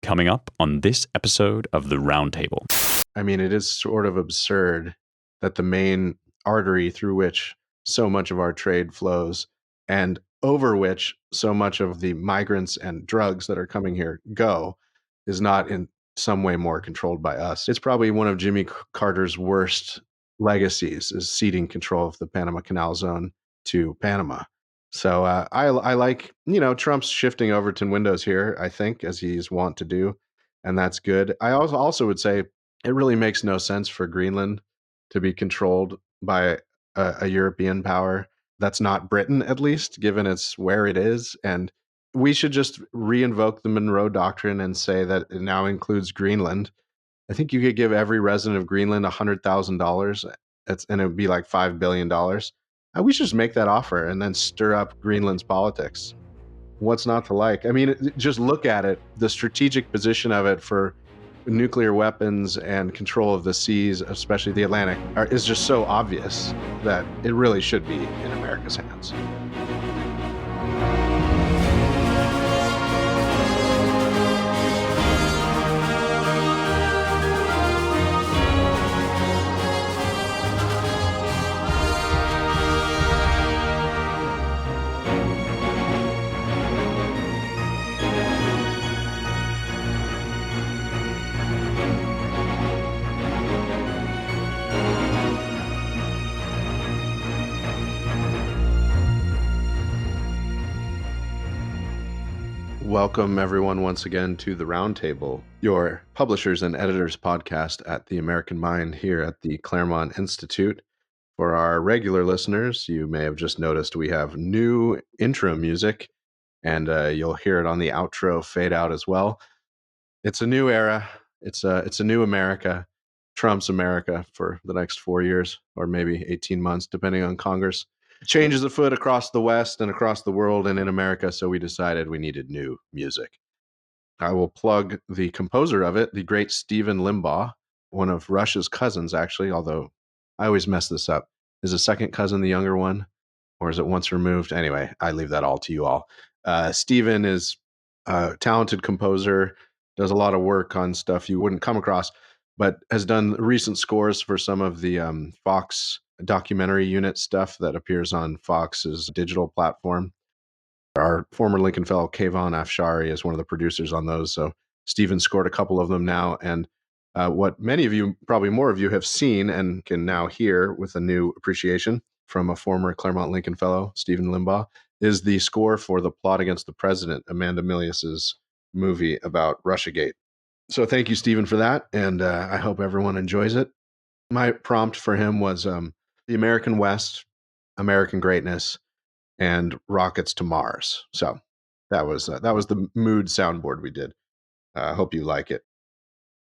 coming up on this episode of the Roundtable. I mean, it is sort of absurd that the main artery through which so much of our trade flows and over which so much of the migrants and drugs that are coming here go is not in some way more controlled by us. It's probably one of Jimmy Carter's worst legacies is ceding control of the Panama Canal Zone to Panama. So I like, Trump's shifting Overton windows here, I think, as he's wont to do. And that's good. I also would say it really makes no sense for Greenland to be controlled by a European power that's not Britain, at least, given it's where it is. And we should just reinvoke the Monroe Doctrine and say that it now includes Greenland. I think you could give every resident of Greenland $100,000, and it would be like $5 billion. We should just make that offer and then stir up Greenland's politics. What's not to like? I mean, just look at it. The strategic position of it for nuclear weapons and control of the seas, especially the Atlantic, is just so obvious that it really should be in America's hands. Welcome, everyone, once again to the Roundtable, your publishers and editors podcast at the American Mind here at the Claremont Institute. For our regular listeners, you may have just noticed we have new intro music, and you'll hear it on the outro fade out as well. It's a new era. It's a new America, Trump's America for the next 4 years, or maybe 18 months, depending on Congress. Changes afoot across the West and across the world and in America, so we decided we needed new music. I will plug the composer of it, the great Stephen Limbaugh, one of Rush's cousins, actually, although I always mess this up. Is a second cousin the younger one, or is it once removed? Anyway, I leave that all to you all. Stephen is a talented composer, does a lot of work on stuff you wouldn't come across, but has done recent scores for some of the Fox documentary unit stuff that appears on Fox's digital platform. Our former Lincoln fellow Kayvon Afshari is one of the producers on those. So Stephen scored a couple of them now. And what many of you, probably more of you, have seen and can now hear with a new appreciation from a former Claremont Lincoln fellow, Stephen Limbaugh, is the score for The Plot Against the President, Amanda Milius's movie about Russiagate. So thank you, Stephen, for that. And I hope everyone enjoys it. My prompt for him was the American West, American greatness, and rockets to Mars. So that was the mood soundboard we did. I hope you like it.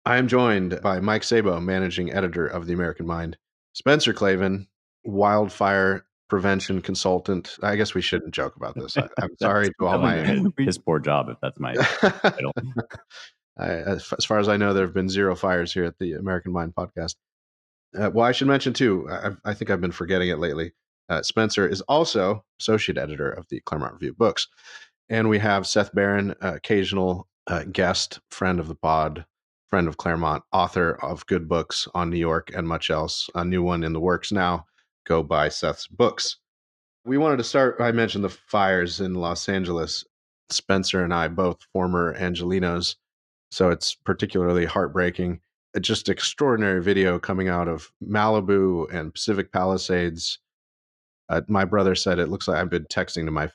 I am joined by Mike Sabo, managing editor of The American Mind, Spencer Clavin, wildfire prevention consultant. I guess we shouldn't joke about this. I'm sorry to all my... His poor job, if that's my title. As far as I know, there have been zero fires here at the American Mind podcast. Well, I should mention, too, I think I've been forgetting it lately. Spencer is also associate editor of the Claremont Review Books. And we have Seth Barron, occasional guest, friend of the pod, friend of Claremont, author of good books on New York and much else. A new one in the works now. Go buy Seth's books. We wanted to start, I mentioned the fires in Los Angeles. Spencer and I, both former Angelinos, so it's particularly heartbreaking. Just extraordinary video coming out of Malibu and Pacific Palisades. My brother said it looks like, I've been texting to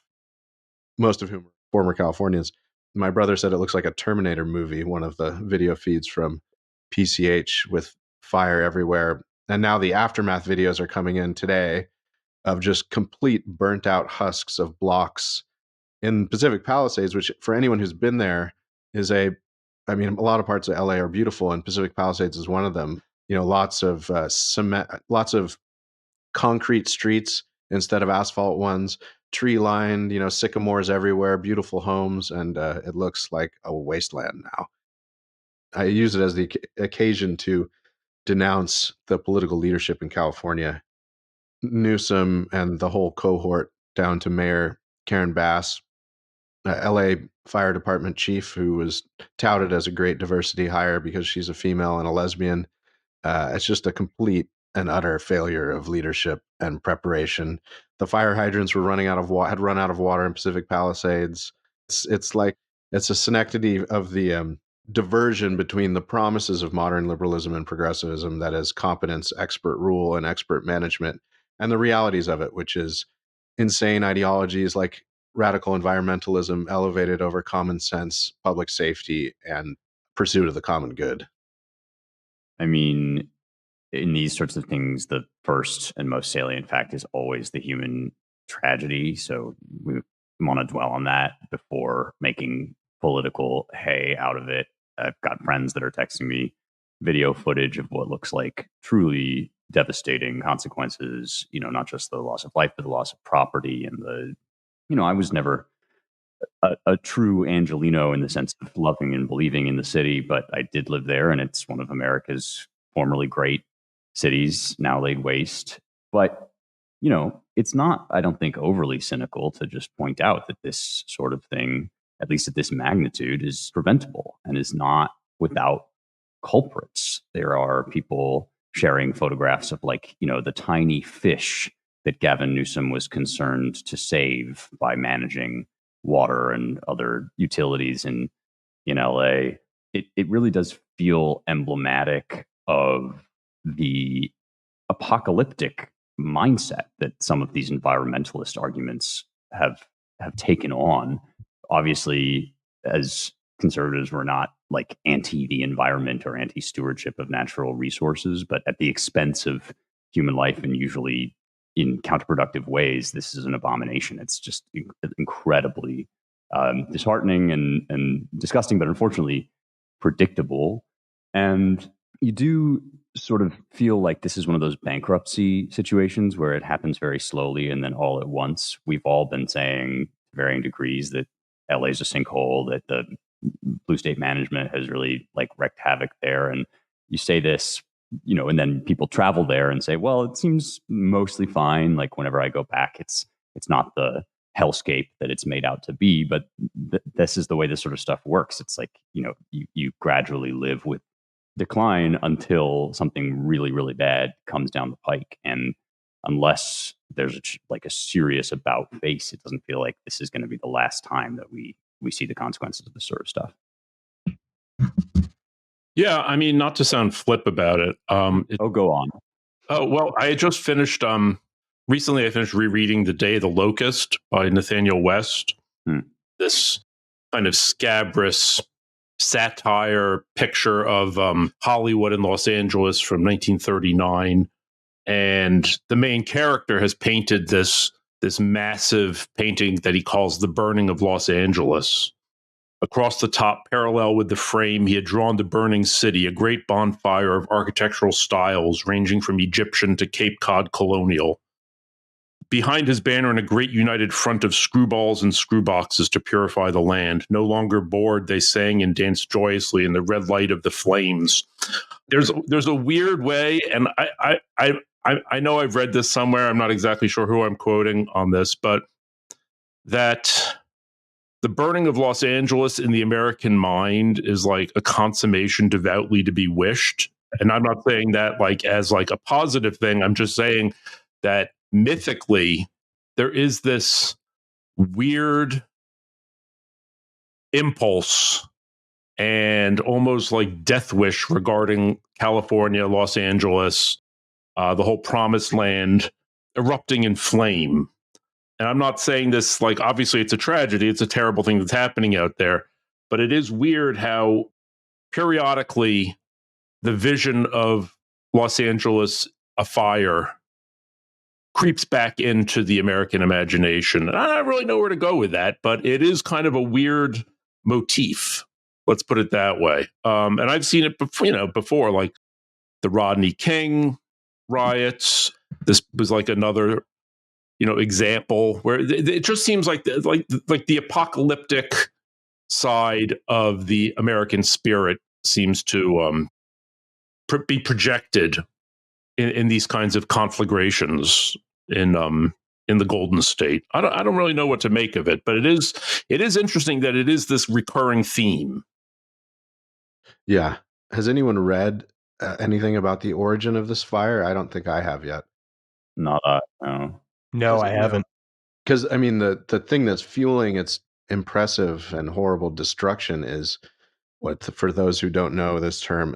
most of whom are former Californians. My brother said it looks like a Terminator movie, one of the video feeds from PCH with fire everywhere. And now the aftermath videos are coming in today of just complete burnt out husks of blocks in Pacific Palisades, which for anyone who's been there is a lot of parts of LA are beautiful, and Pacific Palisades is one of them. Lots of cement, lots of concrete streets instead of asphalt ones, tree lined, sycamores everywhere, beautiful homes, and it looks like a wasteland now. I use it as the occasion to denounce the political leadership in California. Newsom and the whole cohort down to Mayor Karen Bass LA fire department chief who was touted as a great diversity hire because she's a female and a lesbian. It's just a complete and utter failure of leadership and preparation. The fire hydrants were running out of had run out of water in Pacific Palisades. It's like it's a synecdoche of the diversion between the promises of modern liberalism and progressivism, that is competence, expert rule, and expert management, and the realities of it, which is insane ideologies like radical environmentalism elevated over common sense, public safety, and pursuit of the common good. I mean, in these sorts of things, the first and most salient fact is always the human tragedy. So we want to dwell on that before making political hay out of it. I've got friends that are texting me video footage of what looks like truly devastating consequences, not just the loss of life, but the loss of property and I was never a true Angelino in the sense of loving and believing in the city, but I did live there, and it's one of America's formerly great cities, now laid waste. But, it's not, I don't think, overly cynical to just point out that this sort of thing, at least at this magnitude, is preventable and is not without culprits. There are people sharing photographs of the tiny fish that Gavin Newsom was concerned to save by managing water and other utilities in LA. It really does feel emblematic of the apocalyptic mindset that some of these environmentalist arguments have taken on. Obviously, as conservatives, we're not like anti the environment or anti stewardship of natural resources, but at the expense of human life and usually in counterproductive ways, this is an abomination. It's just incredibly disheartening and disgusting, but unfortunately predictable. And you do sort of feel like this is one of those bankruptcy situations where it happens very slowly and then all at once. We've all been saying to varying degrees that LA is a sinkhole, that the blue state management has really wreaked havoc there. And you say this, and then people travel there and say, well, it seems mostly fine. Like whenever I go back, it's not the hellscape that it's made out to be, but this is the way this sort of stuff works. It's like, you gradually live with decline until something really, really bad comes down the pike. And unless there's a serious about face, it doesn't feel like this is going to be the last time that we see the consequences of this sort of stuff. Yeah, I mean, not to sound flip about it. Go on. Oh, well, I just finished, recently I finished rereading The Day of the Locust by Nathaniel West. This kind of scabrous satire picture of Hollywood and Los Angeles from 1939. And the main character has painted this massive painting that he calls The Burning of Los Angeles. Across the top, parallel with the frame, he had drawn the burning city, a great bonfire of architectural styles ranging from Egyptian to Cape Cod colonial. Behind his banner, in a great united front of screwballs and screwboxes to purify the land. No longer bored, they sang and danced joyously in the red light of the flames. There's a weird way, and I know I've read this somewhere. I'm not exactly sure who I'm quoting on this, but that the burning of Los Angeles in the American mind is like a consummation devoutly to be wished. And I'm not saying that as a positive thing. I'm just saying that mythically there is this weird impulse and almost like death wish regarding California, Los Angeles, the whole promised land erupting in flame. And I'm not saying this obviously it's a tragedy. It's a terrible thing that's happening out there. But it is weird how periodically the vision of Los Angeles afire creeps back into the American imagination. And I don't really know where to go with that, but it is kind of a weird motif. Let's put it that way. And I've seen it before, like the Rodney King riots. This was another example where it just seems like the apocalyptic side of the American spirit seems to be projected in these kinds of conflagrations in in the Golden State. I don't really know what to make of it, but it is interesting that it is this recurring theme. Yeah. Has anyone read anything about the origin of this fire? I don't think I have yet. Not no. No, I haven't. Because I mean, the thing that's fueling its impressive and horrible destruction is what, for those who don't know this term,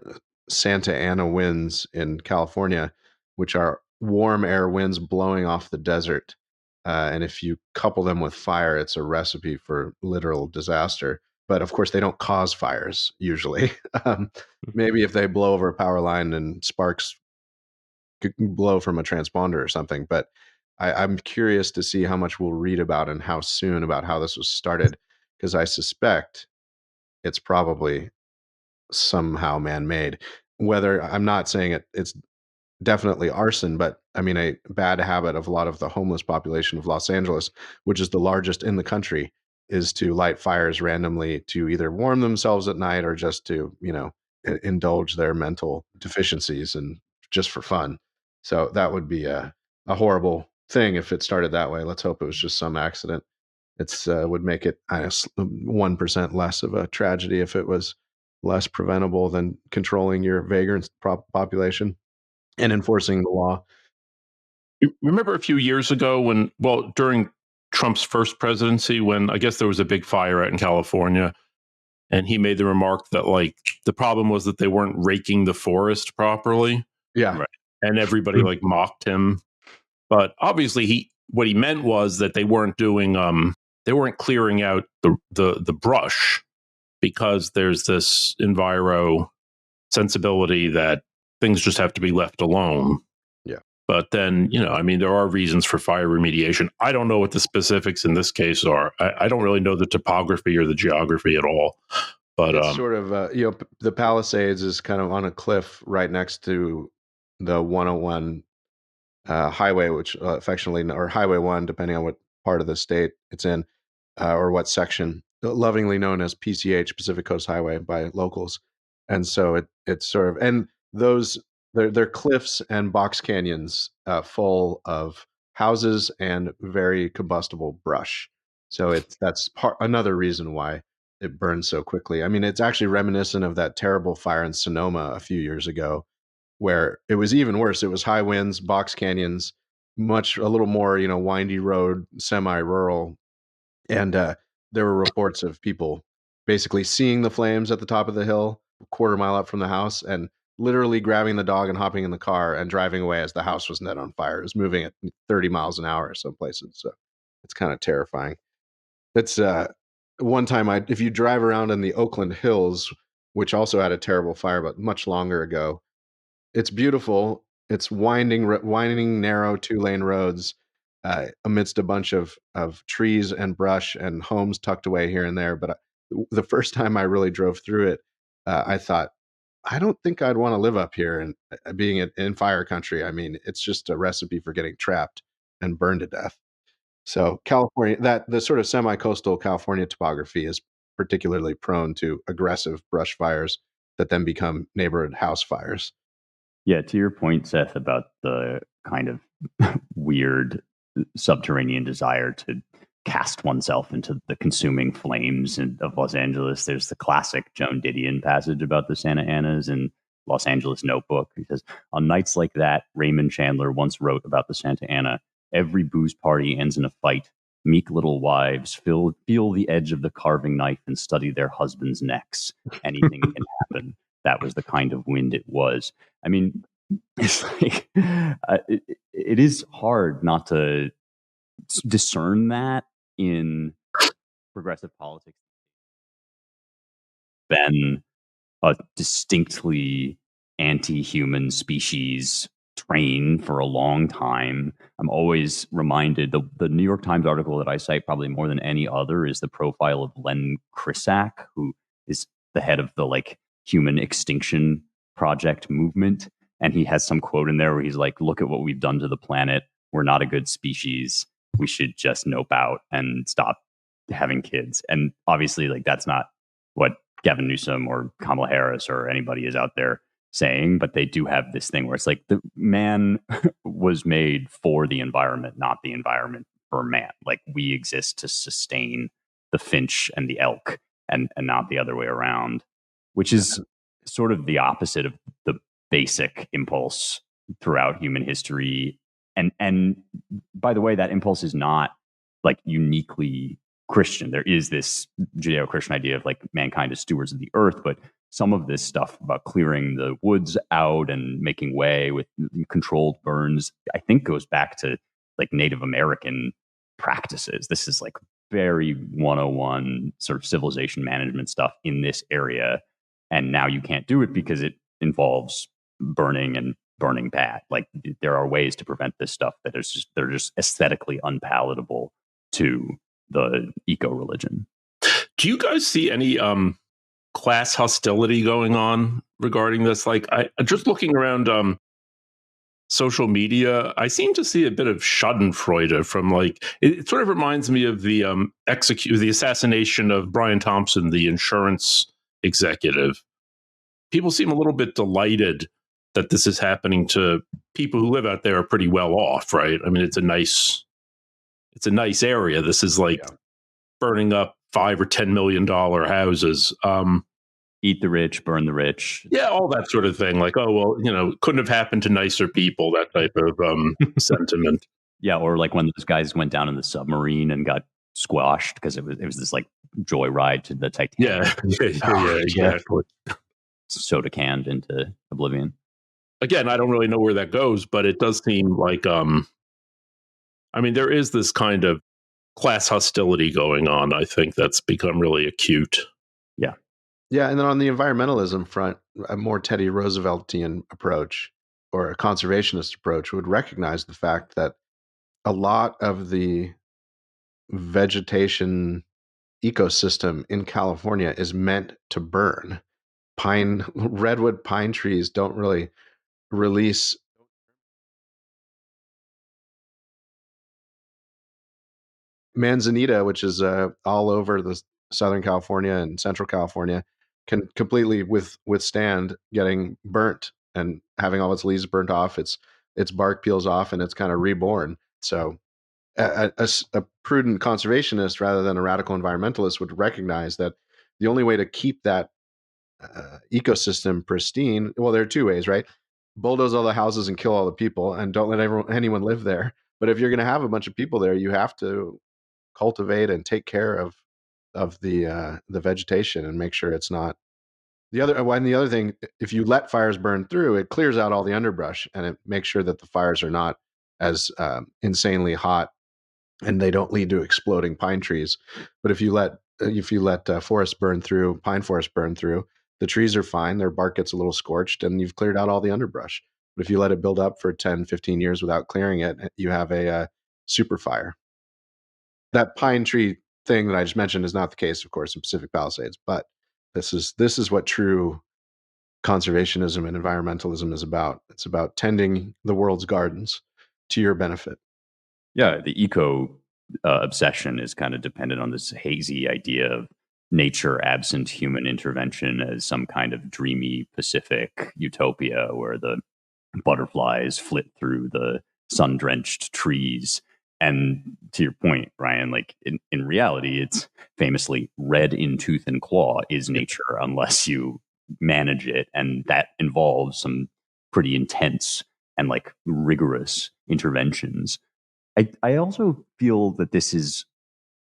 Santa Ana winds in California, which are warm air winds blowing off the desert. And if you couple them with fire, it's a recipe for literal disaster. But of course, they don't cause fires usually. Maybe if they blow over a power line and sparks blow from a transponder or something. But I'm curious to see how much we'll read about and how soon about how this was started, because I suspect it's probably somehow man-made. Whether, I'm not saying it's definitely arson, but I mean, a bad habit of a lot of the homeless population of Los Angeles, which is the largest in the country, is to light fires randomly to either warm themselves at night or just to, indulge their mental deficiencies and just for fun. So that would be a horrible thing if it started that way. Let's hope it was just some accident. It's would make it 1% less of a tragedy if it was less preventable than controlling your vagrant population and enforcing the law. You remember a few years ago during Trump's first presidency, when I guess there was a big fire out in California, and he made the remark that like the problem was that they weren't raking the forest properly. Yeah. Right. And everybody like mocked him. But obviously what he meant was that they weren't doing they weren't clearing out the brush, because there's this enviro sensibility that things just have to be left alone. Yeah. But then, there are reasons for fire remediation. I don't know what the specifics in this case are. I don't really know the topography or the geography at all. But it's sort of, the Palisades is kind of on a cliff right next to the 101 highway, which affectionately, or Highway 1, depending on what part of the state it's in, or what section, lovingly known as PCH, Pacific Coast Highway, by locals. And so it's sort of, and they're cliffs and box canyons full of houses and very combustible brush. So that's another reason why it burns so quickly. I mean, it's actually reminiscent of that terrible fire in Sonoma a few years ago, where it was even worse. It was high winds, box canyons, a little more, windy road, semi-rural. And there were reports of people basically seeing the flames at the top of the hill, a quarter mile up from the house, and literally grabbing the dog and hopping in the car and driving away as the house was net on fire. It was moving at 30 miles an hour in some places. So it's kind of terrifying. That's one time if you drive around in the Oakland Hills, which also had a terrible fire, but much longer ago, it's beautiful. It's winding, narrow 2-lane roads amidst a bunch of trees and brush and homes tucked away here and there. But the first time I really drove through it, I thought, I don't think I'd want to live up here and being in fire country. I mean, it's just a recipe for getting trapped and burned to death. So California, the sort of semi-coastal California topography is particularly prone to aggressive brush fires that then become neighborhood house fires. Yeah, to your point, Seth, about the kind of weird subterranean desire to cast oneself into the consuming flames of Los Angeles, there's the classic Joan Didion passage about the Santa Anas in Los Angeles Notebook. He says, on nights like that, Raymond Chandler once wrote about the Santa Ana, every booze party ends in a fight. Meek little wives feel the edge of the carving knife and study their husbands' necks. Anything can happen. That was the kind of wind it was. I mean, it's like it is hard not to discern that in progressive politics. Been a distinctly anti-human species train for a long time. I'm always reminded, the New York Times article that I cite probably more than any other is the profile of Len Krisak, who is the head of the Human Extinction Project movement. And he has some quote in there where he's like, look at what we've done to the planet. We're not a good species. We should just nope out and stop having kids. And obviously, that's not what Gavin Newsom or Kamala Harris or anybody is out there saying, but they do have this thing where it's like the man was made for the environment, not the environment for man. Like we exist to sustain the finch and the elk and not the other way around, which is sort of the opposite of the basic impulse throughout human history. And by the way, that impulse is not like uniquely Christian. There is this Judeo-Christian idea of like mankind as stewards of the earth, but some of this stuff about clearing the woods out and making way with controlled burns, I think goes back to like Native American practices. This is like very 101 sort of civilization management stuff in this area. And now you can't do it because it involves burning and burning bad. Like there are ways to prevent this stuff that is just, they're just aesthetically unpalatable to the eco-religion. Do you guys see any class hostility going on regarding this? Like I just looking around social media, I seem to see a bit of Schadenfreude from like it sort of reminds me of the the assassination of Brian Thompson, the insurance executive. People seem a little bit delighted that this is happening to people who live out there are pretty well off, right? I mean, it's a nice area. This is like burning up $5 or $10 million houses. Eat the rich, burn the rich. Yeah, all that sort of thing. Like, oh, well, you know, couldn't have happened to nicer people, that type of sentiment. Yeah, or like when those guys went down in the submarine and got squashed because it was this like joyride to the Titanic. Yeah, exactly. Soda canned into oblivion. Again, I don't really know where that goes, but it does seem like, I mean, there is this kind of class hostility going on. I think that's become really acute. Yeah. Yeah, and then on the environmentalism front, a more Teddy Rooseveltian approach or a conservationist approach would recognize the fact that a lot of the vegetation ecosystem in California is meant to burn. Redwood pine trees don't really release manzanita, which is all over the Southern California and Central California, can completely withstand getting burnt and having all its leaves burnt off, its bark peels off, and it's kind of reborn. So a prudent conservationist rather than a radical environmentalist would recognize that the only way to keep that ecosystem pristine, well, there are two ways, right? Bulldoze all the houses and kill all the people and don't let anyone live there. But if you're going to have a bunch of people there, you have to cultivate and take care of the vegetation and make sure it's not the other thing. If you let fires burn through, it clears out all the underbrush and it makes sure that the fires are not as insanely hot and they don't lead to exploding pine trees. But if you let forest burn through, pine forest burn through, the trees are fine, their bark gets a little scorched and you've cleared out all the underbrush. But if you let it build up for 10, 15 years without clearing it, you have a super fire. That pine tree thing that I just mentioned is not the case, of course, in Pacific Palisades, but this is what true conservationism and environmentalism is about. It's about tending the world's gardens to your benefit. Yeah, the eco obsession is kind of dependent on this hazy idea of nature absent human intervention as some kind of dreamy Pacific utopia where the butterflies flit through the sun-drenched trees. And to your point, Ryan, like in reality, it's famously red in tooth and claw is nature unless you manage it. And that involves some pretty intense and like rigorous interventions. I also feel that this is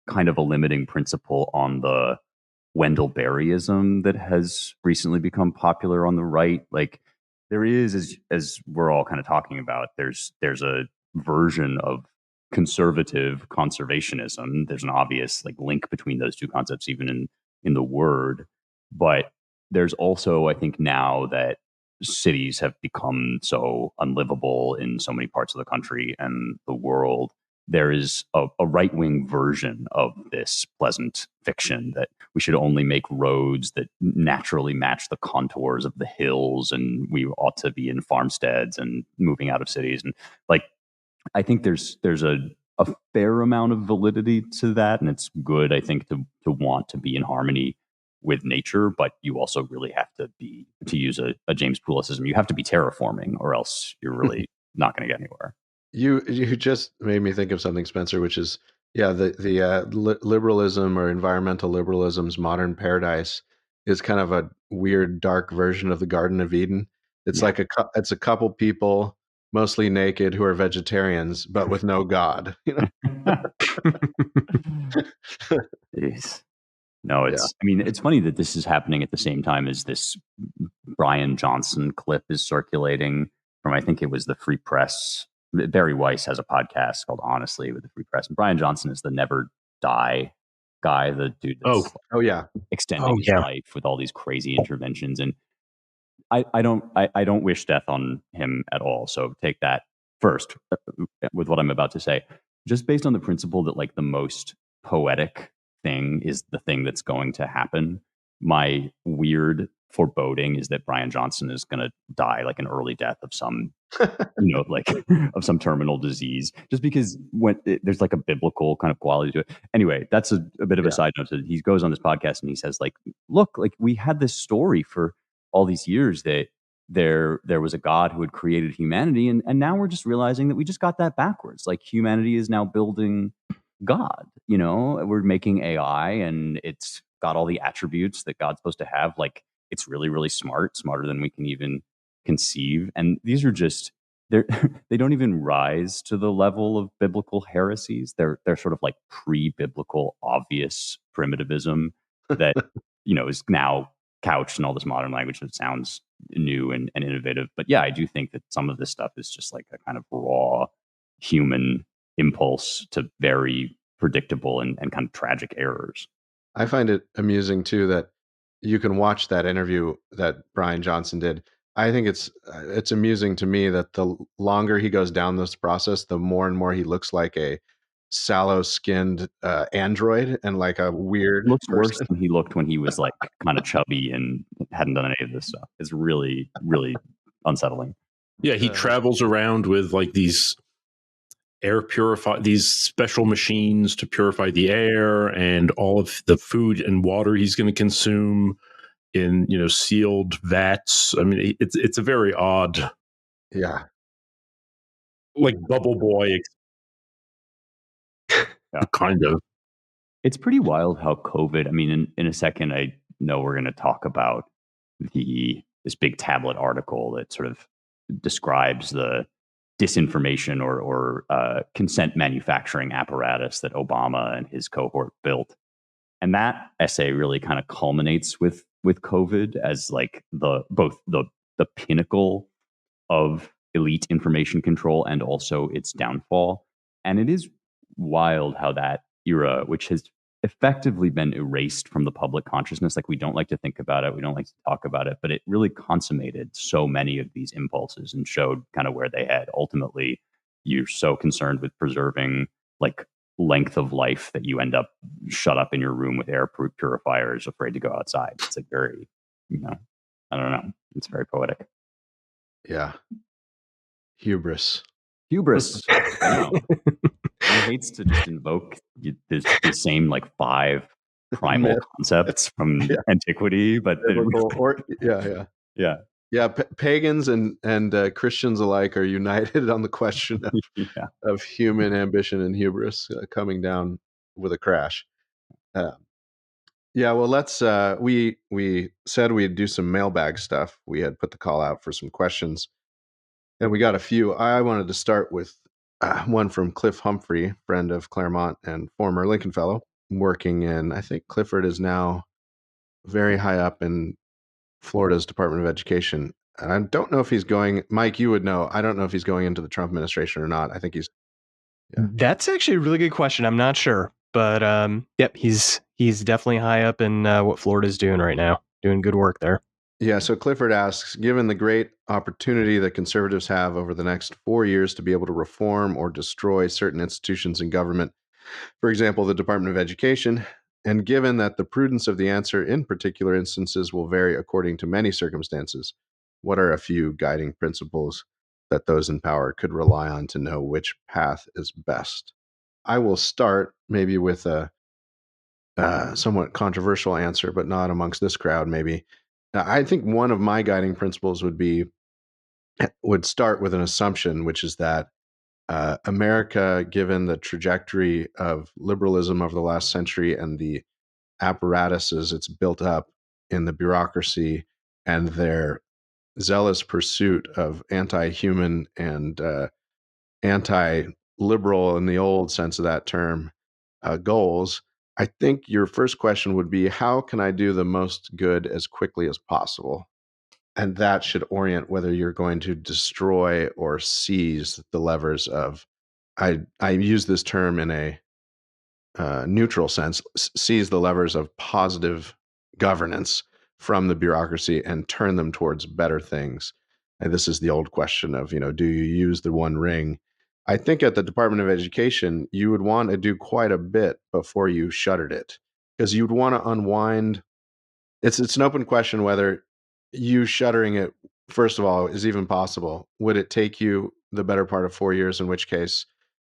kind of a limiting principle on the Wendell Berryism that has recently become popular on the right. Like there is, as we're all kind of talking about, there's a version of conservative conservationism. There's an obvious like link between those two concepts, even in the word. But there's also, I think, now that cities have become so unlivable in so many parts of the country and the world, there is a right-wing version of this pleasant fiction that we should only make roads that naturally match the contours of the hills, and we ought to be in farmsteads and moving out of cities. And like, I think there's a fair amount of validity to that, and it's good, I think, to want to be in harmony with nature, but you also really have to be, to use a James Poulisism, you have to be terraforming, or else you're really not going to get anywhere. You just made me think of something, Spencer, which is, the liberalism or environmental liberalism's modern paradise is kind of a weird, dark version of the Garden of Eden. It's like it's a couple people, mostly naked, who are vegetarians, but with no God. Jeez. No, I mean, it's funny that this is happening at the same time as this Brian Johnson clip is circulating from, I think it was the Free Press. Barry Weiss has a podcast called Honestly with the Free Press. And Brian Johnson is the never die guy, the dude that's extending his life with all these crazy interventions. And I don't wish death on him at all. So take that first with what I'm about to say, just based on the principle that like the most poetic thing is the thing that's going to happen. My weird foreboding is that Brian Johnson is going to die like an early death of some, like of some terminal disease, just because there's like a biblical kind of quality to it. Anyway, that's a bit of a side note. So he goes on this podcast and he says, like, look, like we had this story for all these years that there was a God who had created humanity, and now we're just realizing that we just got that backwards. Like humanity is now building God, we're making AI and it's got all the attributes that God's supposed to have. Like it's really, really smarter than we can even conceive. And these are just, they don't even rise to the level of biblical heresies. They're sort of like pre-biblical obvious primitivism that, is now couched in all this modern language that sounds new and innovative. But yeah, I do think that some of this stuff is just like a kind of raw human impulse to very predictable and kind of tragic errors. I find it amusing too that you can watch that interview that Brian Johnson did. I think it's amusing to me that the longer he goes down this process, the more and more he looks like a sallow-skinned android and like a weird He looks person. worse than he looked when he was like kind of chubby and hadn't done any of this stuff. It's really, really unsettling. Yeah, he travels around with like these these special machines to purify the air, and all of the food and water he's going to consume in sealed vats. I mean, it's a very odd, like Bubble Boy, kind of. It's pretty wild how COVID. I mean, in a second, I know we're going to talk about this big tablet article that sort of describes the disinformation or consent manufacturing apparatus that Obama and his cohort built. And that essay really kind of culminates with COVID as like both the pinnacle of elite information control and also its downfall. And it is wild how that era, which has effectively been erased from the public consciousness, like we don't like to think about it, we don't like to talk about it, but it really consummated so many of these impulses and showed kind of where they head. Ultimately, you're so concerned with preserving like length of life that you end up shut up in your room with air purifiers, afraid to go outside. It's like very, I don't know. It's very poetic. Yeah. Hubris. I know. He hates to just invoke the same like 5 primal concepts from antiquity, but pagans and Christians alike are united on the question of human ambition and hubris coming down with a crash. Well, let's. We said we'd do some mailbag stuff. We had put the call out for some questions, and we got a few. I wanted to start with one from Cliff Humphrey, friend of Claremont and former Lincoln Fellow, working in, I think Clifford is now very high up in Florida's Department of Education. And I don't know if he's going, Mike, you would know. I don't know if he's going into the Trump administration or not. I think he's. Yeah. That's actually a really good question. I'm not sure. But he's definitely high up in what Florida's doing right now, doing good work there. Yeah, so Clifford asks, given the great opportunity that conservatives have over the next 4 years to be able to reform or destroy certain institutions in government, for example, the Department of Education, and given that the prudence of the answer in particular instances will vary according to many circumstances, what are a few guiding principles that those in power could rely on to know which path is best? I will start maybe with somewhat controversial answer, but not amongst this crowd, maybe. I think one of my guiding principles would start with an assumption, which is that America, given the trajectory of liberalism over the last century and the apparatuses it's built up in the bureaucracy and their zealous pursuit of anti-human and anti-liberal, in the old sense of that term, goals, I think your first question would be, how can I do the most good as quickly as possible? And that should orient whether you're going to destroy or seize the levers of, I use this term in a neutral sense, seize the levers of positive governance from the bureaucracy and turn them towards better things. And this is the old question of, do you use the one ring? I think at the Department of Education, you would want to do quite a bit before you shuttered it, because you'd want to unwind. It's an open question whether you shuttering it, first of all, is even possible. Would it take you the better part of 4 years, in which case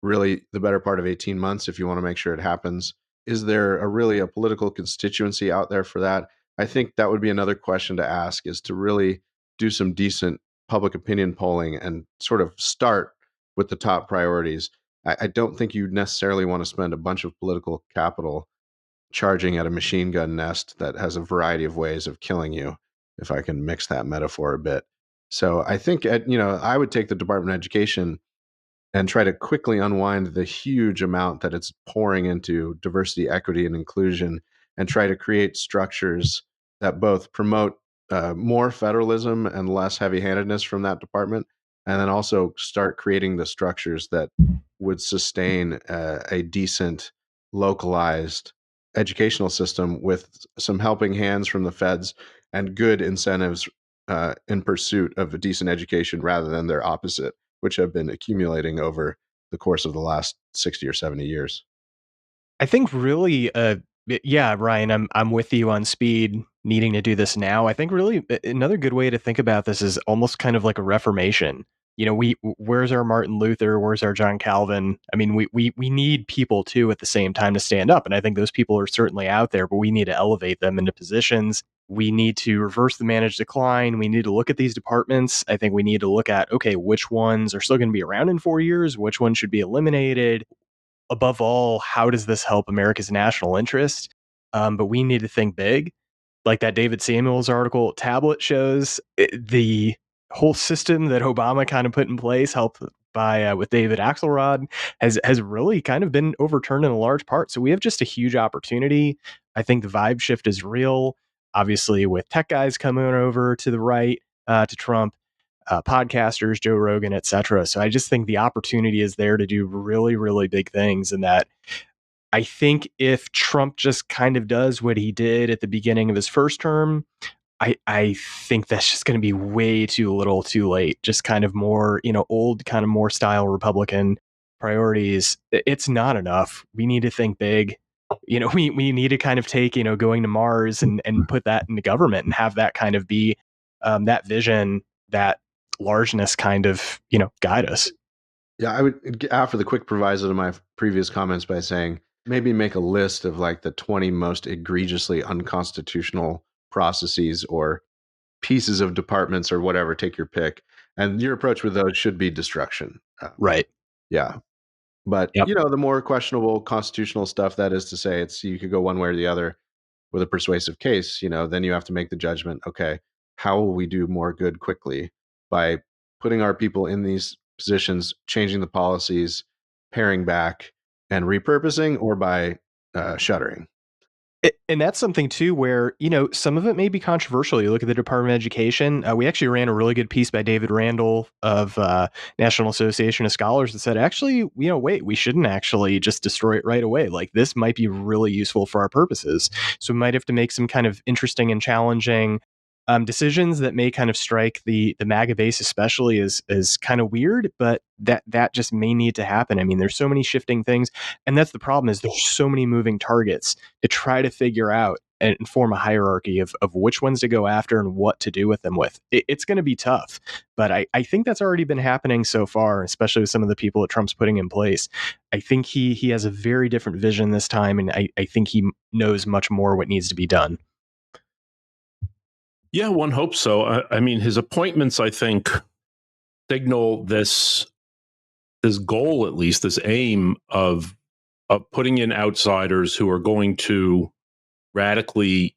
really the better part of 18 months if you want to make sure it happens? Is there really a political constituency out there for that? I think that would be another question to ask, is to really do some decent public opinion polling and sort of start with the top priorities. I don't think you necessarily want to spend a bunch of political capital charging at a machine gun nest that has a variety of ways of killing you, if I can mix that metaphor a bit. So I think, I would take the Department of Education and try to quickly unwind the huge amount that it's pouring into diversity, equity, and inclusion, and try to create structures that both promote more federalism and less heavy-handedness from that department, and then also start creating the structures that would sustain a decent, localized educational system with some helping hands from the feds and good incentives in pursuit of a decent education rather than their opposite, which have been accumulating over the course of the last 60 or 70 years. I think really, yeah, Ryan, I'm with you on speed, needing to do this now. I think really another good way to think about this is almost kind of like a reformation. Where's our Martin Luther? Where's our John Calvin? I mean, we need people too at the same time to stand up. And I think those people are certainly out there, but we need to elevate them into positions. We need to reverse the managed decline. We need to look at these departments. I think we need to look at, okay, which ones are still going to be around in 4 years? Which ones should be eliminated? Above all, how does this help America's national interest? But we need to think big. Like that David Samuels article, Tablet shows the whole system that Obama kind of put in place, helped by with David Axelrod, has really kind of been overturned in a large part. So we have just a huge opportunity. I think the vibe shift is real. Obviously, with tech guys coming over to the right, to Trump, podcasters, Joe Rogan, etc. So I just think the opportunity is there to do really, really big things. And that I think if Trump just kind of does what he did at the beginning of his first term, I think that's just going to be way too little too late. Just kind of more, old kind of more style Republican priorities. It's not enough. We need to think big. We need to kind of take, going to Mars and put that into government and have that kind of be that vision, that largeness kind of, guide us. Yeah, I would offer the quick proviso to my previous comments by saying maybe make a list of like the 20 most egregiously unconstitutional processes or pieces of departments or whatever, take your pick. And your approach with those should be destruction. Right. Yeah. But, Yep. The more questionable constitutional stuff, that is to say, you could go one way or the other with a persuasive case, then you have to make the judgment, okay, how will we do more good quickly by putting our people in these positions, changing the policies, paring back, and repurposing, or by shuttering? And that's something too where, some of it may be controversial. You look at the Department of Education. We actually ran a really good piece by David Randall of National Association of Scholars that said, actually, wait, we shouldn't actually just destroy it right away. Like this might be really useful for our purposes. So we might have to make some kind of interesting and challenging decisions that may kind of strike the MAGA base, especially as kind of weird, but that just may need to happen. I mean, there's so many shifting things, and that's the problem is there's so many moving targets to try to figure out and form a hierarchy of which ones to go after and what to do with them with. It's going to be tough, but I think that's already been happening so far, especially with some of the people that Trump's putting in place. I think he has a very different vision this time, and I think he knows much more what needs to be done. Yeah, one hopes so. I mean, his appointments, I think, signal this goal, at least this aim of putting in outsiders who are going to radically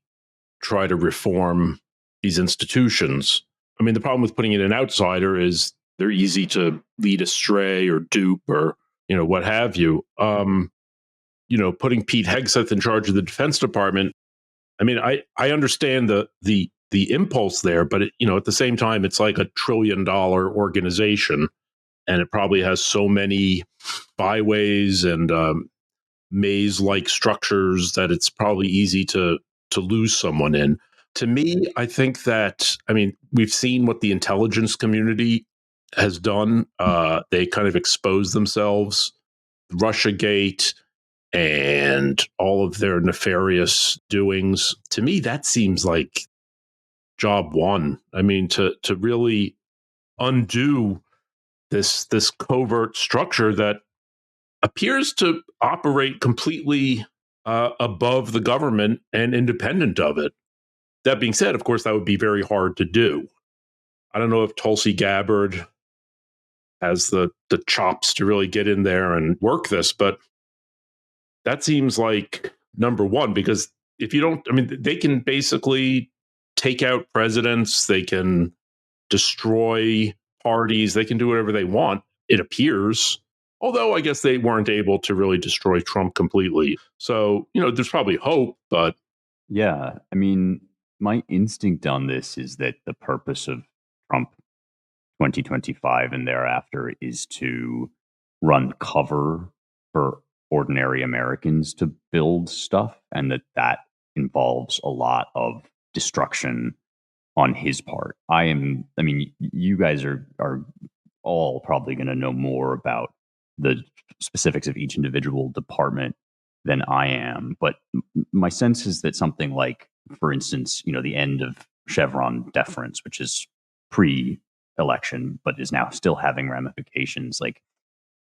try to reform these institutions. I mean, the problem with putting in an outsider is they're easy to lead astray or dupe or what have you. Putting Pete Hegseth in charge of the Defense Department. I mean, I understand the impulse there, but at the same time, it's like $1 trillion organization, and it probably has so many byways and maze-like structures that it's probably easy to lose someone in. To me, I think that, we've seen what the intelligence community has done. They kind of exposed themselves, Russiagate, and all of their nefarious doings. To me, that seems like job one. I mean, to really undo this covert structure that appears to operate completely above the government and independent of it. That being said, of course, that would be very hard to do. I don't know if Tulsi Gabbard has the chops to really get in there and work this, but that seems like number one, because if you don't, they can basically take out presidents, they can destroy parties, they can do whatever they want, it appears. Although I guess they weren't able to really destroy Trump completely. So, there's probably hope, but. Yeah. My instinct on this is that the purpose of Trump 2025 and thereafter is to run cover for ordinary Americans to build stuff, and that involves a lot of destruction on his part. You guys are all probably going to know more about the specifics of each individual department than I am, but my sense is that something like, for instance, the end of Chevron deference, which is pre-election but is now still having ramifications, like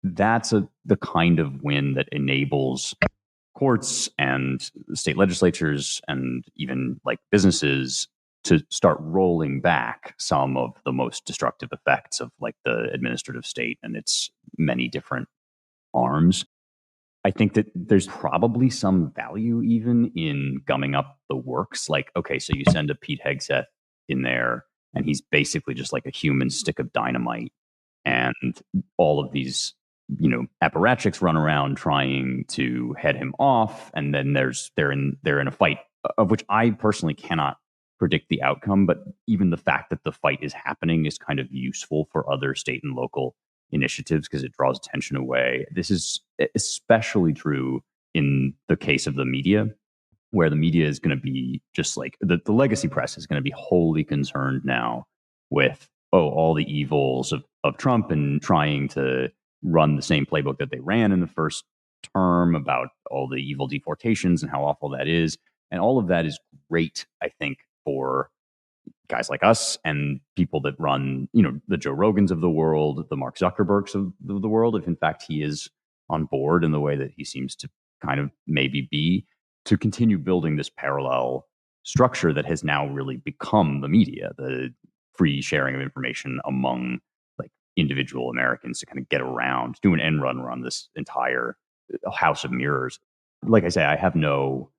that's the kind of win that enables courts and state legislatures and even like businesses to start rolling back some of the most destructive effects of like the administrative state and its many different arms. I think that there's probably some value even in gumming up the works. Like, okay, so you send a Pete Hegseth in there and he's basically just like a human stick of dynamite, and all of these apparatchiks run around trying to head him off, and then they're in a fight of which I personally cannot predict the outcome, but even the fact that the fight is happening is kind of useful for other state and local initiatives because it draws attention away. This is especially true in the case of the media, where the media is going to be just like the legacy press is going to be wholly concerned now with all the evils of Trump and trying to run the same playbook that they ran in the first term about all the evil deportations and how awful that is. And all of that is great, I think, for guys like us and people that run, the Joe Rogans of the world, the Mark Zuckerbergs of the world, if in fact he is on board in the way that he seems to kind of maybe be, to continue building this parallel structure that has now really become the media, the free sharing of information among like individual Americans to kind of get around, do an end run around this entire house of mirrors. Like I say, I have no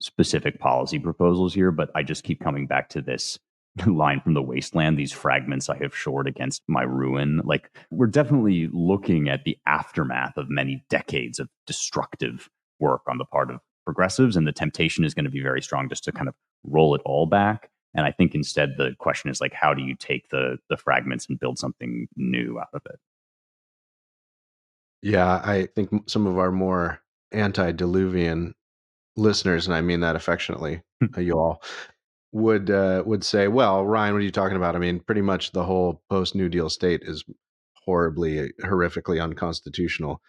specific policy proposals here, but I just keep coming back to this line from The Wasteland, these fragments I have shored against my ruin. Like, we're definitely looking at the aftermath of many decades of destructive work on the part of progressives, and the temptation is going to be very strong just to kind of roll it all back. And I think instead the question is like, how do you take the fragments and build something new out of it? Yeah, I think some of our more antediluvian listeners, and I mean that affectionately, you all, would say, well, Ryan, what are you talking about? I mean, pretty much the whole post-New Deal state is horrifically unconstitutional.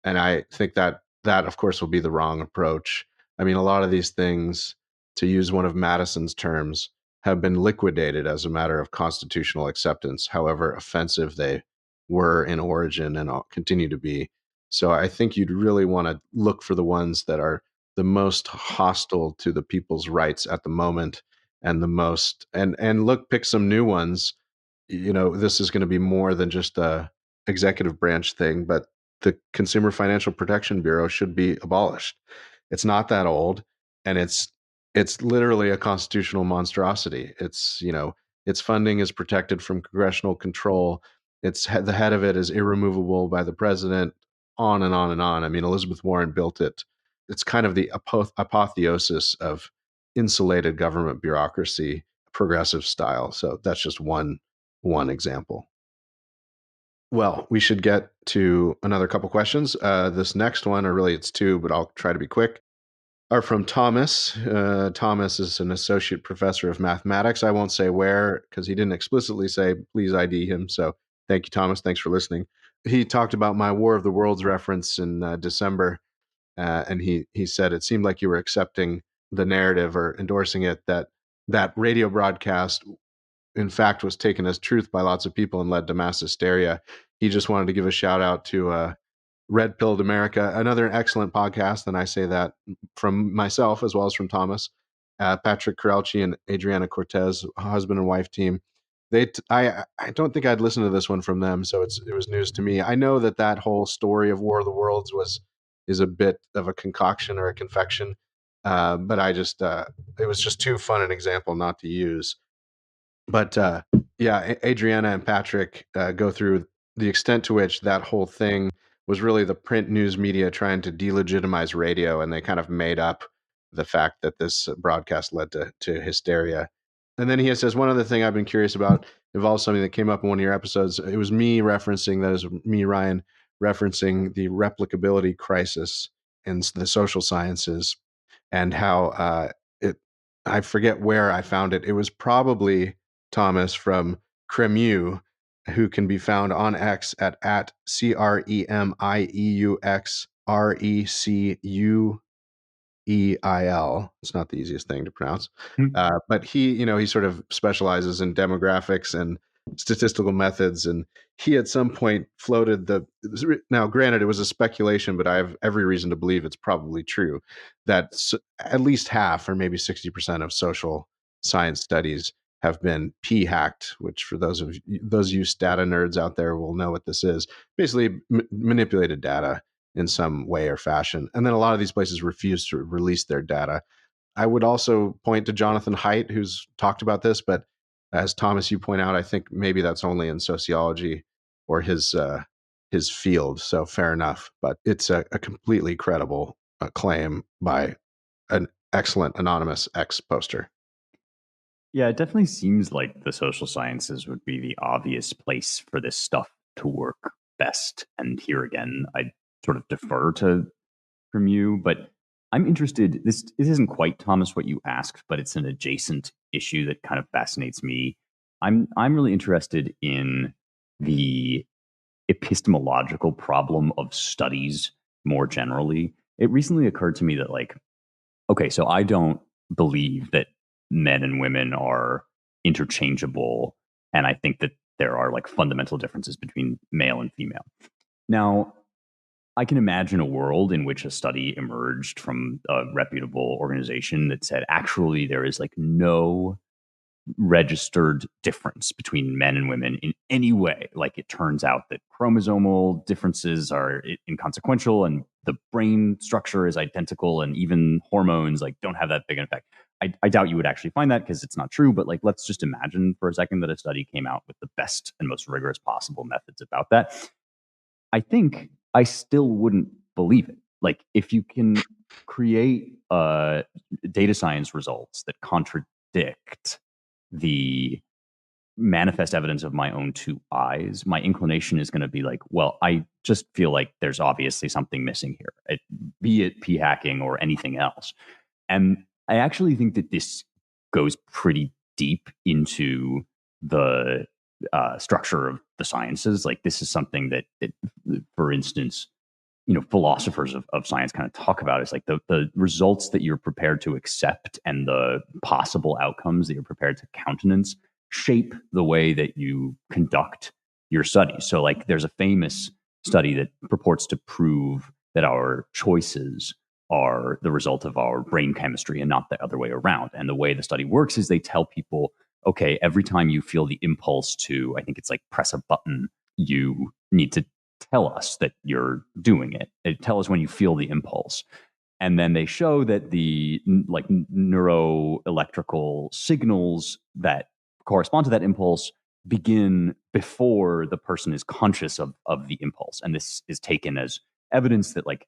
And I think that of course will be the wrong approach. I mean, a lot of these things to use one of Madison's terms, have been liquidated as a matter of constitutional acceptance, however offensive they were in origin and continue to be. So I think you'd really want to look for the ones that are the most hostile to the people's rights at the moment, and the most and pick some new ones. This is going to be more than just a executive branch thing, but the Consumer Financial Protection Bureau should be abolished. It's not that old, and it's literally a constitutional monstrosity. Its funding is protected from congressional control. The head of it is irremovable by the president. On and on and on. I mean, Elizabeth Warren built it. It's kind of the apotheosis of insulated government bureaucracy, progressive style. So that's just one example. Well, we should get to another couple questions. This next one, or really it's two, but I'll try to be quick, are from Thomas. Thomas is an associate professor of mathematics. I won't say where because he didn't explicitly say, please ID him. So thank you, Thomas. Thanks for listening. He talked about my War of the Worlds reference in December. And he said it seemed like you were accepting the narrative or endorsing it, that radio broadcast, in fact, was taken as truth by lots of people and led to mass hysteria. He just wanted to give a shout out to Red Pilled America, another excellent podcast. And I say that from myself as well as from Thomas, Patrick Corelchi and Adriana Cortez, husband and wife team. I don't think I'd listened to this one from them, so it was news to me. I know that whole story of War of the Worlds is a bit of a concoction or a confection, but it was just too fun an example not to use. But Adriana and Patrick go through the extent to which that whole thing was really the print news media trying to delegitimize radio, and they kind of made up the fact that this broadcast led to hysteria. And then he says, one other thing I've been curious about involves something that came up in one of your episodes. It was me referencing, Ryan, referencing the replicability crisis in the social sciences, and how I forget where I found it. It was probably Thomas from Cremieux, who can be found on X at CREMIEUXRECUEIL. It's not the easiest thing to pronounce, but he sort of specializes in demographics and statistical methods, and he at some point floated now granted it was a speculation, but I have every reason to believe it's probably true, that at least half or maybe 60% of social science studies have been p-hacked, which for those of you data nerds out there will know what this is. Basically manipulated data in some way or fashion. And then a lot of these places refuse to release their data. I would also point to Jonathan Haidt, who's talked about this, but as Thomas, you point out, I think maybe that's only in sociology or his field. So fair enough, but it's a completely credible claim by an excellent anonymous X poster. Yeah, it definitely seems like the social sciences would be the obvious place for this stuff to work best. And here again, I sort of defer to from you, but I'm interested. This isn't quite, Thomas, what you asked, but it's an adjacent issue that kind of fascinates me. I'm really interested in the epistemological problem of studies more generally. It recently occurred to me that, like, okay, so I don't believe that men and women are interchangeable, and I think that there are like fundamental differences between male and female. Now, I can imagine a world in which a study emerged from a reputable organization that said, actually, there is like no registered difference between men and women in any way. Like, it turns out that chromosomal differences are inconsequential and the brain structure is identical, and even hormones like don't have that big an effect. I doubt you would actually find that because it's not true, but like, let's just imagine for a second that a study came out with the best and most rigorous possible methods about that. I think I still wouldn't believe it. Like, if you can create data science results that contradict the manifest evidence of my own two eyes, my inclination is going to be like, well, I just feel like there's obviously something missing here, be it p-hacking or anything else. And I actually think that this goes pretty deep into the structure of the sciences. Like, this is something that for instance, philosophers of science kind of talk about is like the results that you're prepared to accept and the possible outcomes that you're prepared to countenance shape the way that you conduct your studies. So like there's a famous study that purports to prove that our choices are the result of our brain chemistry and not the other way around. And the way the study works is they tell people, okay, every time you feel the impulse to, I think it's like press a button, you need to tell us that you're doing it. Tell us when you feel the impulse. And then they show that the like neuroelectrical signals that correspond to that impulse begin before the person is conscious of the impulse. And this is taken as evidence that, like,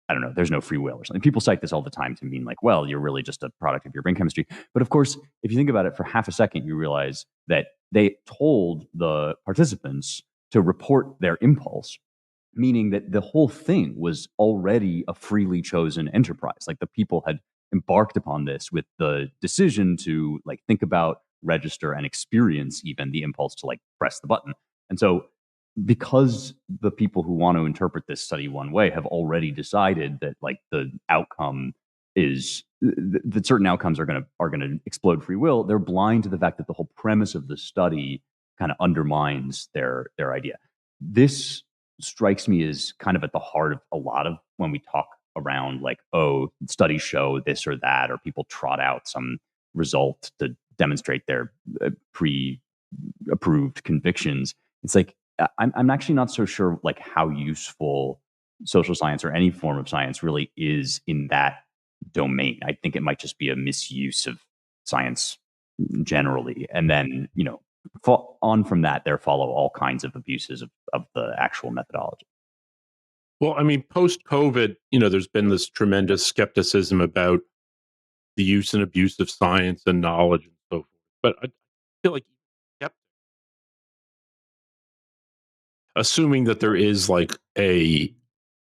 I don't know, there's no free will or something. People cite this all the time to mean like, well, you're really just a product of your brain chemistry. But of course, if you think about it for half a second, you realize that they told the participants to report their impulse, meaning that the whole thing was already a freely chosen enterprise. Like the people had embarked upon this with the decision to like think about, register, and experience even the impulse to like press the button. And so because the people who want to interpret this study one way have already decided that like the outcome is that certain outcomes are going to explode free will, they're blind to the fact that the whole premise of the study kind of undermines their idea. This strikes me as kind of at the heart of a lot of when we talk around like, oh, studies show this or that, or people trot out some result to demonstrate their pre-approved convictions. It's like, I'm actually not so sure like how useful social science or any form of science really is in that domain. I think it might just be a misuse of science generally. And then, on from that, there follow all kinds of abuses of the actual methodology. Well, I mean, post-COVID, there's been this tremendous skepticism about the use and abuse of science and knowledge and so forth. But I feel like assuming that there is like a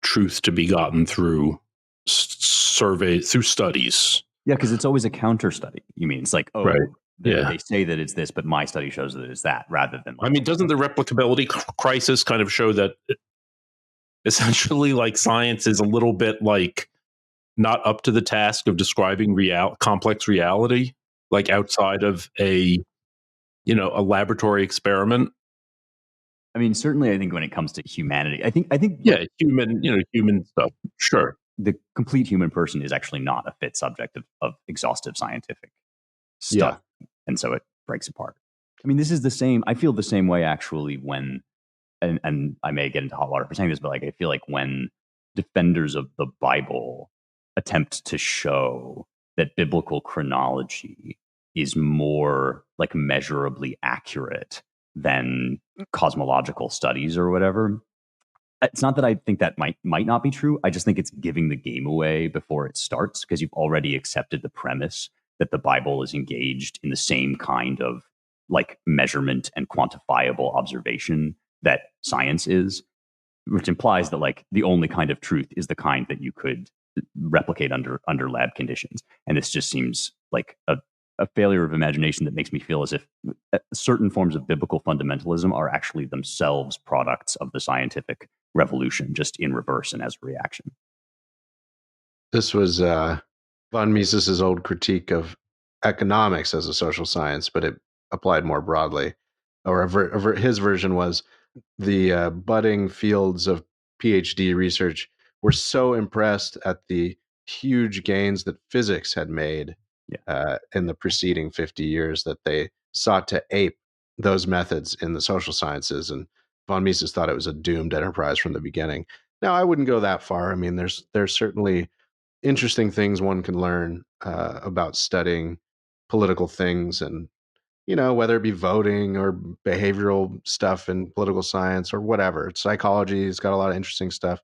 truth to be gotten through surveys, through studies. Yeah, because it's always a counter study. You mean it's like, oh, right. They say that it's this, but my study shows that it's that, rather than like, I mean, doesn't the replicability crisis kind of show that essentially like science is a little bit like not up to the task of describing complex reality, like outside of a laboratory experiment? I mean, certainly I think when it comes to humanity, I think yeah, human stuff. Sure. The complete human person is actually not a fit subject of exhaustive scientific stuff. Yeah. And so it breaks apart. I mean, this is the same. I feel the same way actually when, and I may get into hot water for saying this, but like I feel like when defenders of the Bible attempt to show that biblical chronology is more like measurably accurate than cosmological studies or whatever. It's not that I think that might not be true. I just think it's giving the game away before it starts, because you've already accepted the premise that the Bible is engaged in the same kind of like measurement and quantifiable observation that science is, which implies that like the only kind of truth is the kind that you could replicate under lab conditions. And this just seems like a failure of imagination that makes me feel as if certain forms of biblical fundamentalism are actually themselves products of the scientific revolution, just in reverse and as a reaction. This was von Mises's old critique of economics as a social science, but it applied more broadly. Or his version was the budding fields of PhD research were so impressed at the huge gains that physics had made in the preceding 50 years that they sought to ape those methods in the social sciences. And von Mises thought it was a doomed enterprise from the beginning. Now, I wouldn't go that far. I mean, there's certainly interesting things one can learn about studying political things, and whether it be voting or behavioral stuff in political science or whatever. Psychology has got a lot of interesting stuff,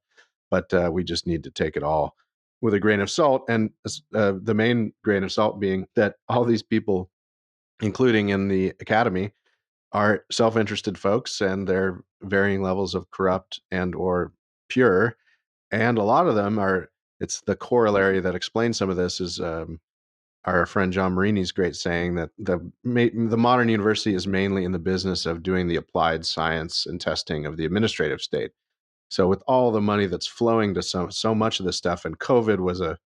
but we just need to take it all with a grain of salt. And the main grain of salt being that all these people, including in the academy, are self-interested folks, and they're varying levels of corrupt and or pure. And a lot of them are, it's the corollary that explains some of this is our friend John Marini's great saying that the modern university is mainly in the business of doing the applied science and testing of the administrative state. So with all the money that's flowing to so much of this stuff, and COVID was a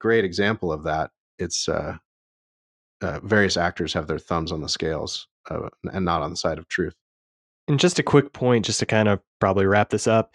great example of that, it's various actors have their thumbs on the scales and not on the side of truth. And just a quick point, just to kind of probably wrap this up,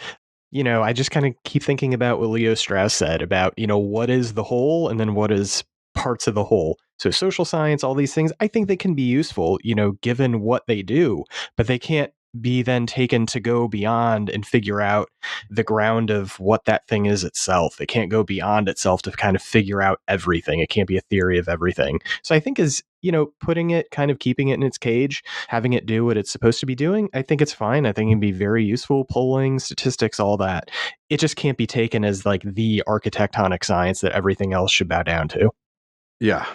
I just kind of keep thinking about what Leo Strauss said about, what is the whole and then what is parts of the whole. So social science, all these things, I think they can be useful, given what they do, but they can't be then taken to go beyond and figure out the ground of what that thing is itself. It can't go beyond itself to kind of figure out everything. It can't be a theory of everything. So I think as, putting it, kind of keeping it in its cage, having it do what it's supposed to be doing, I think it's fine. I think it can be very useful, polling, statistics, all that. It just can't be taken as like the architectonic science that everything else should bow down to. Yeah,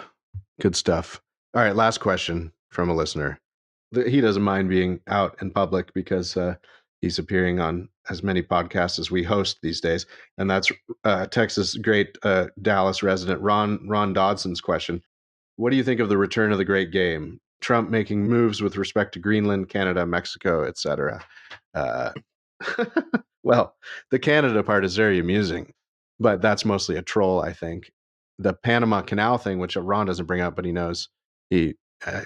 good stuff. All right, last question from a listener. He doesn't mind being out in public because he's appearing on as many podcasts as we host these days. And that's Texas great Dallas resident Ron Dodson's question. What do you think of the return of the great game? Trump making moves with respect to Greenland, Canada, Mexico, etc. Well, the Canada part is very amusing, but that's mostly a troll, I think. The Panama Canal thing, which Ron doesn't bring up, but he knows, I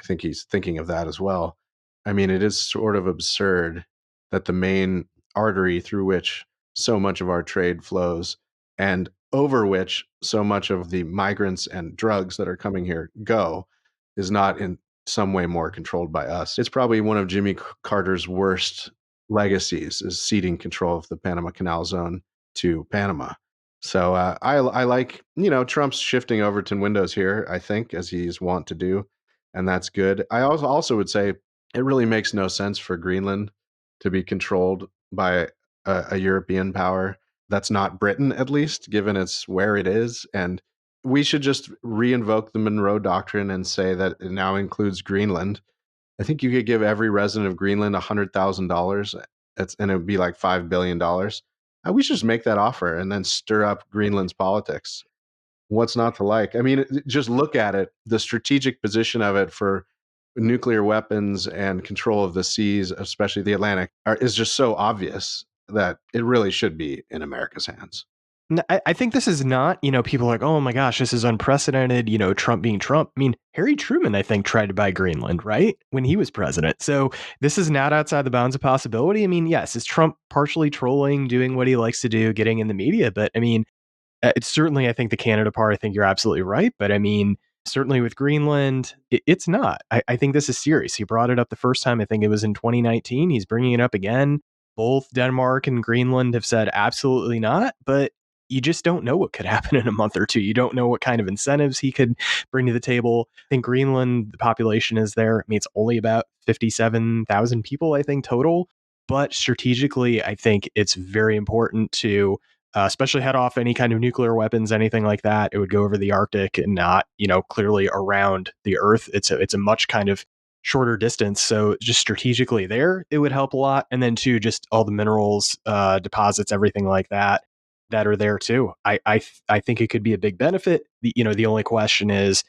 think he's thinking of that as well. I mean, it is sort of absurd that the main artery through which so much of our trade flows and over which so much of the migrants and drugs that are coming here go is not in some way more controlled by us. It's probably one of Jimmy Carter's worst legacies, is ceding control of the Panama Canal Zone to Panama. So I like, Trump's shifting Overton windows here, I think, as he's wont to do. And that's good. I also would say it really makes no sense for Greenland to be controlled by a European power that's not Britain, at least, given it's where it is. And we should just reinvoke the Monroe Doctrine and say that it now includes Greenland. I think you could give every resident of Greenland $100,000, and it would be like $5 billion. We should just make that offer and then stir up Greenland's politics. What's not to like? I mean, just look at it. The strategic position of it for nuclear weapons and control of the seas, especially the Atlantic, is just so obvious that it really should be in America's hands. I think this is not, people are like, oh my gosh, this is unprecedented, Trump being Trump. I mean, Harry Truman, I think, tried to buy Greenland, right? When he was president. So this is not outside the bounds of possibility. I mean, yes, is Trump partially trolling, doing what he likes to do, getting in the media? But I mean, it's certainly, I think the Canada part, I think you're absolutely right. But I mean, certainly with Greenland, it's not. I think this is serious. He brought it up the first time, I think it was in 2019. He's bringing it up again. Both Denmark and Greenland have said absolutely not. But you just don't know what could happen in a month or two. You don't know what kind of incentives he could bring to the table. I think Greenland, the population is there. I mean, it's only about 57,000 people, I think, total. But strategically, I think it's very important to especially head off any kind of nuclear weapons, anything like that. It would go over the Arctic and not, clearly around the Earth. It's a much kind of shorter distance. So just strategically there, it would help a lot. And then too, just all the minerals, deposits, everything like that are there too. I think it could be a big benefit. The only question is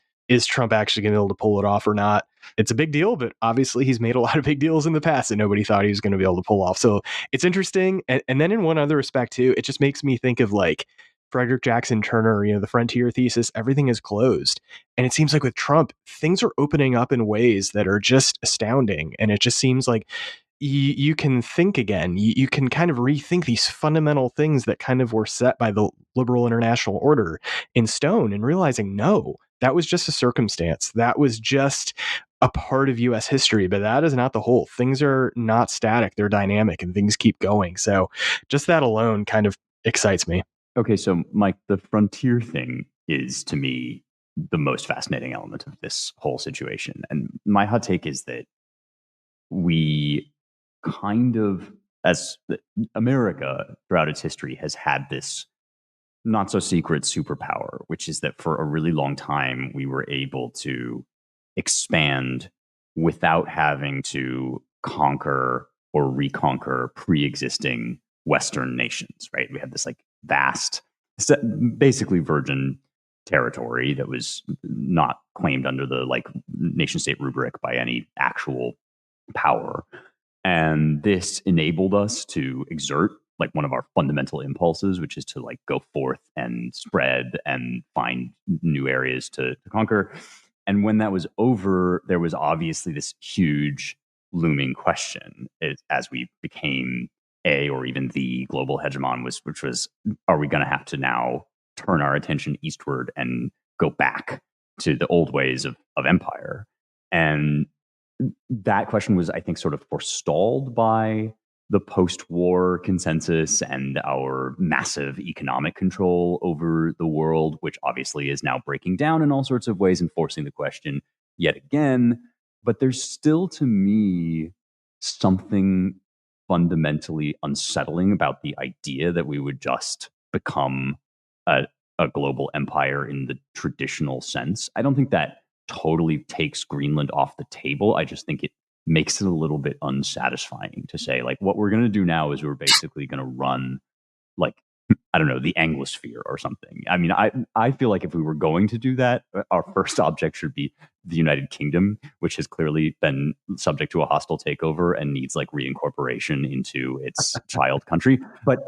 Trump actually going to be able to pull it off or not? It's a big deal, but obviously he's made a lot of big deals in the past that nobody thought he was going to be able to pull off. So it's interesting. And then in one other respect too, it just makes me think of like Frederick Jackson Turner, the frontier thesis, everything is closed. And it seems like with Trump, things are opening up in ways that are just astounding. And it just seems like you can think again. You can kind of rethink these fundamental things that kind of were set by the liberal international order in stone, and realizing, no, that was just a circumstance. That was just a part of U.S. history, but that is not the whole. Things are not static. They're dynamic and things keep going. So just that alone kind of excites me. Okay, so Mike, the frontier thing is, to me, the most fascinating element of this whole situation. And my hot take is that we kind of, as America throughout its history, has had this not so secret superpower, which is that for a really long time, we were able to expand without having to conquer or reconquer pre-existing Western nations, right? We had this like vast, basically virgin territory that was not claimed under the like nation state rubric by any actual power. And this enabled us to exert like one of our fundamental impulses, which is to like go forth and spread and find new areas to conquer. And when that was over, there was obviously this huge looming question as we became or even the global hegemon, which was, are we going to have to now turn our attention eastward and go back to the old ways of empire? And that question was, I think, sort of forestalled by the post-war consensus and our massive economic control over the world, which obviously is now breaking down in all sorts of ways and forcing the question yet again. But there's still, to me, something fundamentally unsettling about the idea that we would just become a global empire in the traditional sense. I don't think that totally takes Greenland off the table. I just think it makes it a little bit unsatisfying to say, like, what we're going to do now is we're basically going to run, like, I don't know, the Anglosphere or something. I mean, I feel like if we were going to do that, our first object should be the United Kingdom, which has clearly been subject to a hostile takeover and needs like reincorporation into its child country. But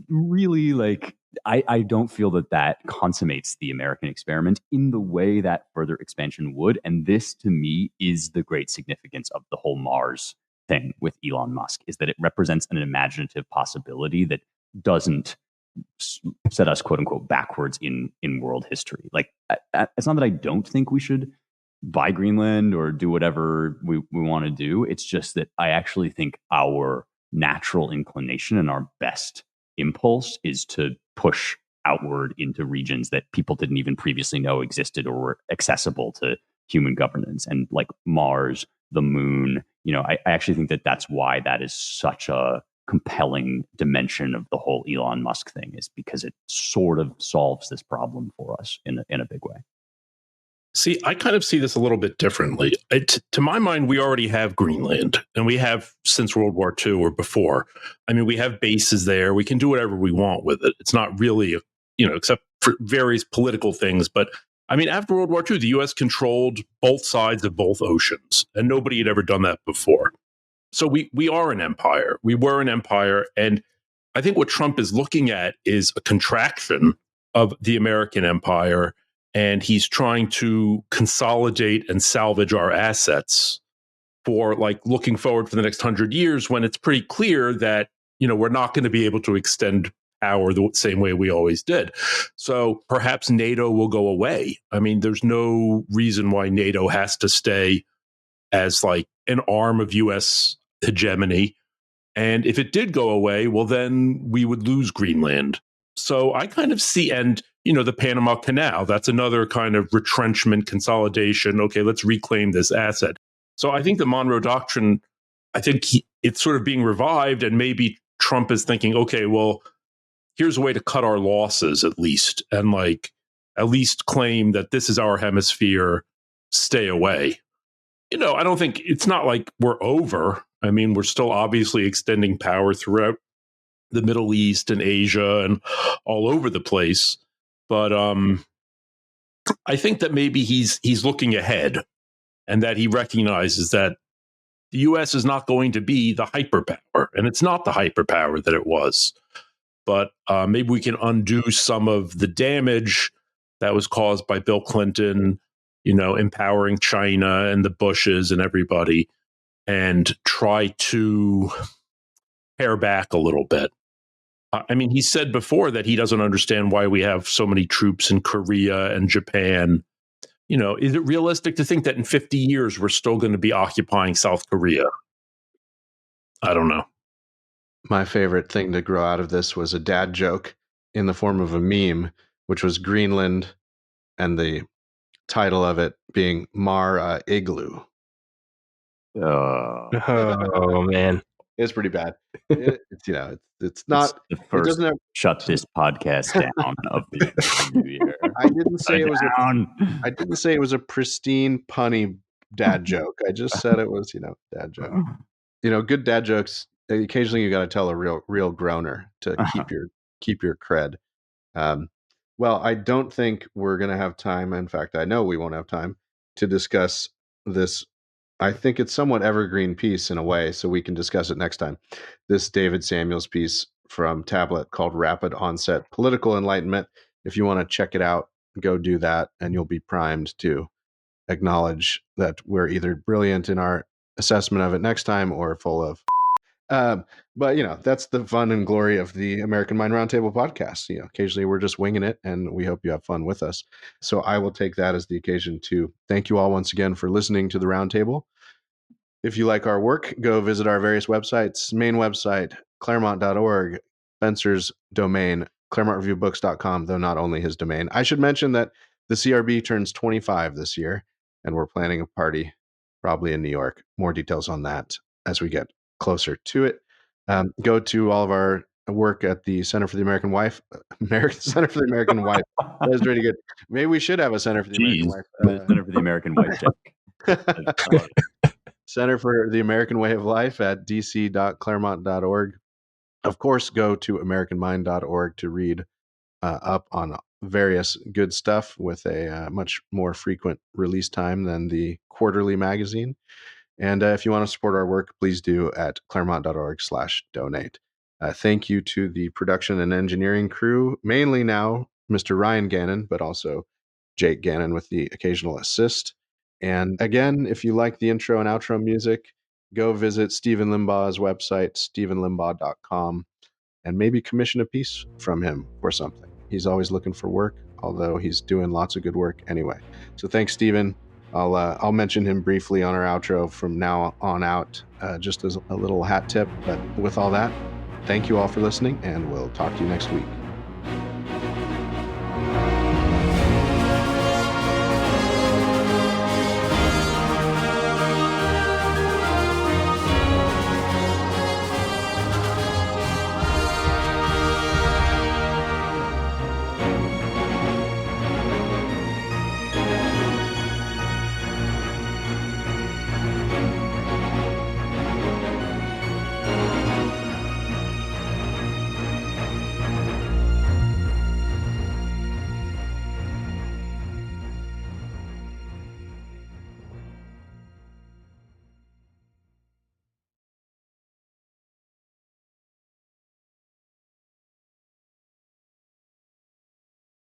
really, like, I don't feel that consummates the American experiment in the way that further expansion would. And this, to me, is the great significance of the whole Mars thing with Elon Musk, is that it represents an imaginative possibility that doesn't set us, quote unquote, backwards in world history. Like, it's not that I don't think we should buy Greenland or do whatever we want to do. It's just that I actually think our natural inclination and our best impulse is to push outward into regions that people didn't even previously know existed or were accessible to human governance. And like Mars, the moon, I actually think that that's why that is such a compelling dimension of the whole Elon Musk thing, is because it sort of solves this problem for us in a big way. See, I kind of see this a little bit differently. To my mind, we already have Greenland, and we have since World War II or before. I mean, we have bases there. We can do whatever we want with it. It's not really, except for various political things. But I mean, after World War II, the U.S. controlled both sides of both oceans, and nobody had ever done that before. So we are an empire. We were an empire. And I think what Trump is looking at is a contraction of the American empire. And he's trying to consolidate and salvage our assets for like looking forward for the next 100 years, when it's pretty clear that, we're not going to be able to extend power the same way we always did. So perhaps NATO will go away. I mean, there's no reason why NATO has to stay as like an arm of U.S. hegemony. And if it did go away, well, then we would lose Greenland. So I kind of see, and the Panama Canal, that's another kind of retrenchment, consolidation. Okay, let's reclaim this asset. So I think the Monroe Doctrine, I think it's sort of being revived, and maybe Trump is thinking, okay, well, here's a way to cut our losses at least, and like at least claim that this is our hemisphere, stay away. I don't think, it's not like we're over. I mean, we're still obviously extending power throughout the Middle East and Asia and all over the place. But I think that maybe he's looking ahead, and that he recognizes that the U.S. is not going to be the hyperpower, and it's not the hyperpower that it was. But maybe we can undo some of the damage that was caused by Bill Clinton, empowering China and the Bushes and everybody, and try to pare back a little bit. I mean, he said before that he doesn't understand why we have so many troops in Korea and Japan. Is it realistic to think that in 50 years we're still going to be occupying South Korea? I don't know. My favorite thing to grow out of this was a dad joke in the form of a meme, which was Greenland and the title of it being Mar-a-Igloo. Oh man, it's pretty bad. It's not. It's the first it doesn't have, shut this podcast down of the new year. I didn't say it was I didn't say it was a pristine punny dad joke. I just said it was dad joke. Good dad jokes. Occasionally, you got to tell a real groaner to keep your cred. Well, I don't think we're going to have time. In fact, I know we won't have time to discuss this. I think it's somewhat evergreen piece in a way, so we can discuss it next time. This David Samuels piece from Tablet called Rapid Onset Political Enlightenment. If you want to check it out, go do that, and you'll be primed to acknowledge that we're either brilliant in our assessment of it next time or full of. But that's the fun and glory of the American Mind Roundtable podcast. Occasionally we're just winging it, and we hope you have fun with us. So I will take that as the occasion to thank you all once again for listening to the Roundtable. If you like our work, go visit our various websites. Main website, Claremont.org, Spencer's domain, ClaremontReviewBooks.com, though not only his domain. I should mention that the CRB turns 25 this year, and we're planning a party probably in New York. More details on that as we get closer to it. Go to all of our work at the Center for the American Wife. Center for the American Wife. That was really good. Maybe we should have a Center for the American Wife. Center for the American Wife, Jack. Center for the American Way of Life at dc.claremont.org. Of course, go to americanmind.org to read up on various good stuff with a much more frequent release time than the quarterly magazine. And if you want to support our work, please do at claremont.org/donate. Thank you to the production and engineering crew, mainly now Mr. Ryan Gannon, but also Jake Gannon with the occasional assist. And again, if you like the intro and outro music, go visit Stephen Limbaugh's website, stephenlimbaugh.com, and maybe commission a piece from him or something. He's always looking for work, although he's doing lots of good work anyway. So thanks, Stephen. I'll mention him briefly on our outro from now on out, just as a little hat tip. But with all that, thank you all for listening, and we'll talk to you next week.